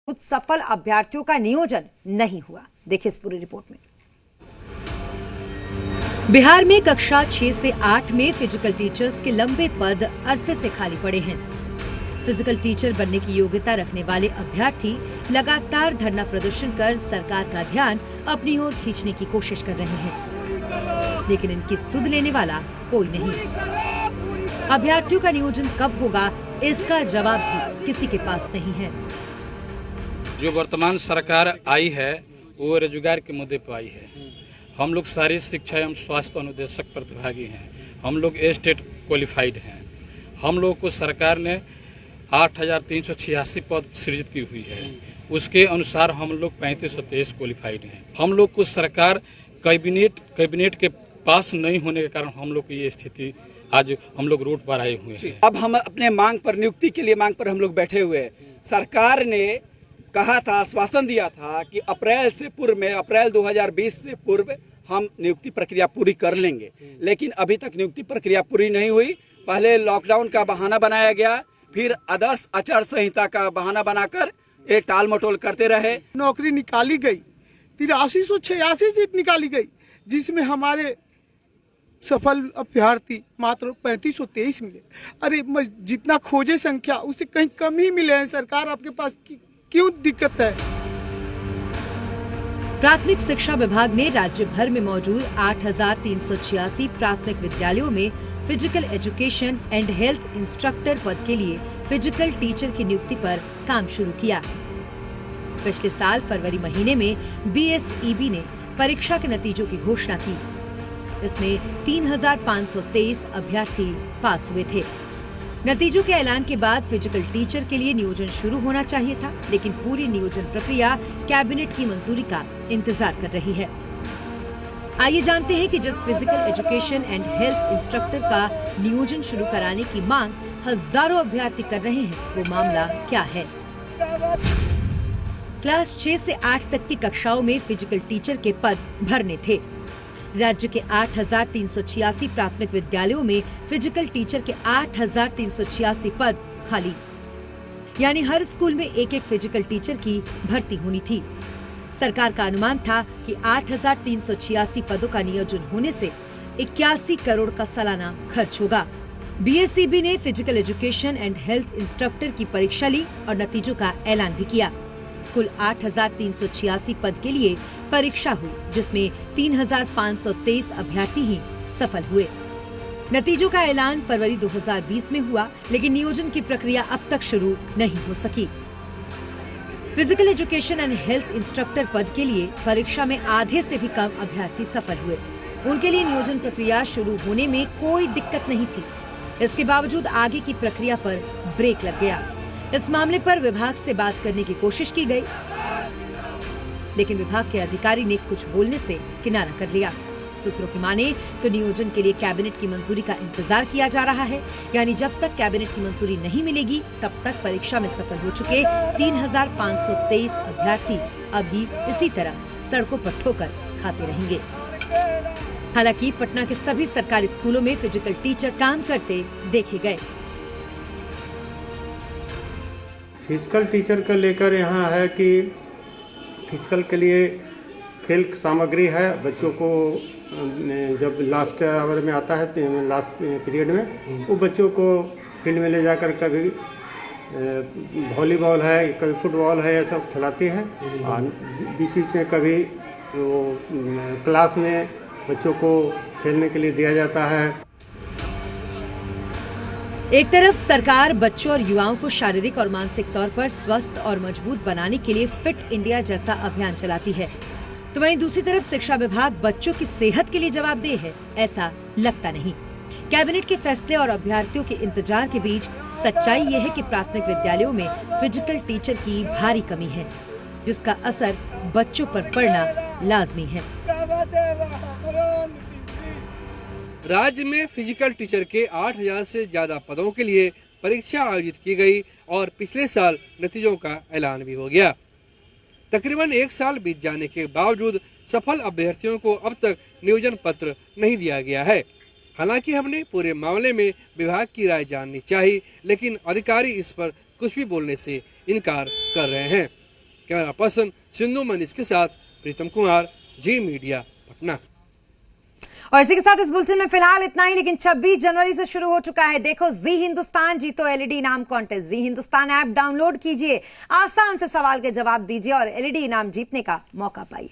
कुछ सफल अभ्यर्थियों का नियोजन नहीं हुआ। देखिए इस पूरी रिपोर्ट में। बिहार में कक्षा 6 से 8 में फिजिकल टीचर्स के लंबे पद अरसे से खाली पड़े हैं। फिजिकल टीचर बनने की योग्यता रखने वाले अभ्यर्थी लगातार धरना प्रदर्शन कर सरकार का ध्यान अपनी ओर खींचने की कोशिश कर रहे हैं, लेकिन इनकी सुध लेने वाला कोई नहीं। अभ्यर्थियों का नियोजन कब होगा, इसका जवाब भी किसी के पास नहीं है। जो वर्तमान सरकार आई है वो रोजगार के मुद्दे पर आई है। हम लोग शारीरिक शिक्षा एवं स्वास्थ्य अनुदेशक प्रतिभागी हैं। हम लोग स्टेट क्वालिफाइड हैं। हम लोग को सरकार ने 8,386 पद सृजित की हुई है। उसके अनुसार हम लोग 3523 क्वालिफाइड हैं। हम लोग को सरकार कैबिनेट के पास नहीं होने के कारण हम लोग की ये स्थिति आज हम लोग रोड पर आए हुए हैं। अब हम अपने मांग पर, नियुक्ति के लिए मांग पर हम लोग बैठे हुए हैं। सरकार ने कहा था, आश्वासन दिया था कि अप्रैल 2020 से पूर्व हम नियुक्ति प्रक्रिया पूरी कर लेंगे, लेकिन अभी तक नियुक्ति प्रक्रिया पूरी नहीं हुई। पहले लॉकडाउन का बहाना बनाया गया, फिर आदर्श आचार संहिता का बहाना बनाकर एक टाल मटोल करते रहे। नौकरी निकाली गई, 8386 सीट निकाली गई, जिसमें हमारे सफल अभ्यर्थी मात्र 3523 मिले। अरे जितना खोजे संख्या उससे कहीं कम ही मिले हैं। सरकार आपके पास क्यों दिक्कत है? प्राथमिक शिक्षा विभाग ने राज्य भर में मौजूद 8,386 प्राथमिक विद्यालयों में physical education and health instructor पद के लिए फिजिकल टीचर की नियुक्ति पर काम शुरू किया। पिछले साल फरवरी महीने में BSEB ने परीक्षा के नतीजों की घोषणा की। इसमें 3,523 अभ्यर्थी पास हुए थे। नतीजों के ऐलान के बाद फिजिकल टीचर के लिए नियोजन शुरू होना चाहिए था, लेकिन पूरी नियोजन प्रक्रिया कैबिनेट की मंजूरी का इंतजार कर रही है। आइए जानते हैं कि जिस physical education and health instructor का नियोजन शुरू कराने की मांग हजारों अभ्यर्थी कर रहे हैं, वो मामला क्या है। क्लास 6 से 8 तक की कक्षाओं में फिजिकल टीचर के पद भरने थे। राज्य के 8,386 प्राथमिक विद्यालयों में फिजिकल टीचर के 8,386 पद खाली, यानी हर स्कूल में एक फिजिकल टीचर की भर्ती होनी थी। सरकार का अनुमान था कि 8,386 पदों का नियोजन होने से 81 करोड़ का सालाना खर्च होगा। BSEB ने physical education and health instructor की परीक्षा ली और नतीजों का ऐलान भी किया। कुल 8,386 पद के लिए परीक्षा हुई, जिसमें 3,523 अभ्यर्थी ही सफल हुए। नतीजों का ऐलान फरवरी 2020 में हुआ, लेकिन नियोजन की प्रक्रिया अब तक शुरू नहीं हो सकी। Physical education and health instructor पद के लिए परीक्षा में आधे से भी कम अभ्यर्थी सफल हुए। उनके लिए नियोजन प्रक्रिया शुरू होने में कोई दिक्कत नहीं थी। इसके बावजूद आगे की प्रक्रिया पर ब्रेक लग गया। इस मामले पर विभाग से बात करने की कोशिश की गई, लेकिन विभाग के अधिकारी ने कुछ बोलने से किनारा कर लिया। सूत्रों की माने तो नियोजन के लिए कैबिनेट की मंजूरी का इंतजार किया जा रहा है, यानी जब तक कैबिनेट की मंजूरी नहीं मिलेगी तब तक परीक्षा में सफल हो चुके 3,523 अभ्यर्थी अभी इसी तरह सड़कों पर ठोकर खाते रहेंगे। हालांकि पटना के सभी सरकारी स्कूलों में फिजिकल टीचर काम करते देखे गए। फिजिकल टीचर को लेकर यहाँ है कि फिजिकल के लिए खेल सामग्री है। बच्चों को जब लास्ट आवर में आता है, लास्ट पीरियड में, वो बच्चों को फील्ड में ले जाकर कभी वॉलीबॉल है, कभी फुटबॉल है, ये सब खिलाती है। और बीच में कभी वो क्लास में बच्चों को खेलने के लिए दिया जाता है। एक तरफ सरकार बच्चों और युवाओं को शारीरिक और मानसिक तौर पर स्वस्थ और मजबूत बनाने के लिए फिट इंडिया जैसा अभियान चलाती है, तो वहीं दूसरी तरफ शिक्षा विभाग बच्चों की सेहत के लिए जवाबदेह है, ऐसा लगता नहीं। कैबिनेट के फैसले और अभ्यर्थियों के इंतजार के बीच सच्चाई ये है कि प्राथमिक विद्यालयों में फिजिकल टीचर की भारी कमी है, जिसका असर बच्चों पर पड़ना लाजमी है। राज्य में फिजिकल टीचर के 8,000 से ज्यादा पदों के लिए परीक्षा आयोजित की गई और पिछले साल नतीजों का ऐलान भी हो गया। तकरीबन 1 साल बीत जाने के बावजूद सफल अभ्यर्थियों को अब तक नियोजन पत्र नहीं दिया गया है। हालांकि हमने पूरे मामले में विभाग की राय जाननी चाहिए, लेकिन अधिकारी इस पर कुछ भी बोलने से इनकार कर रहे हैं। कैमरा पर्सन सिंधु मनीष के साथ प्रीतम कुमार, जी मीडिया, पटना। और इसी के साथ इस बुलेटिन में फिलहाल इतना ही, लेकिन 26 जनवरी से शुरू हो चुका है देखो जी हिंदुस्तान जीतो एलईडी इनाम कॉन्टेस्ट। जी हिंदुस्तान ऐप डाउनलोड कीजिए, आसान से सवाल के जवाब दीजिए और एलईडी इनाम जीतने का मौका पाइए।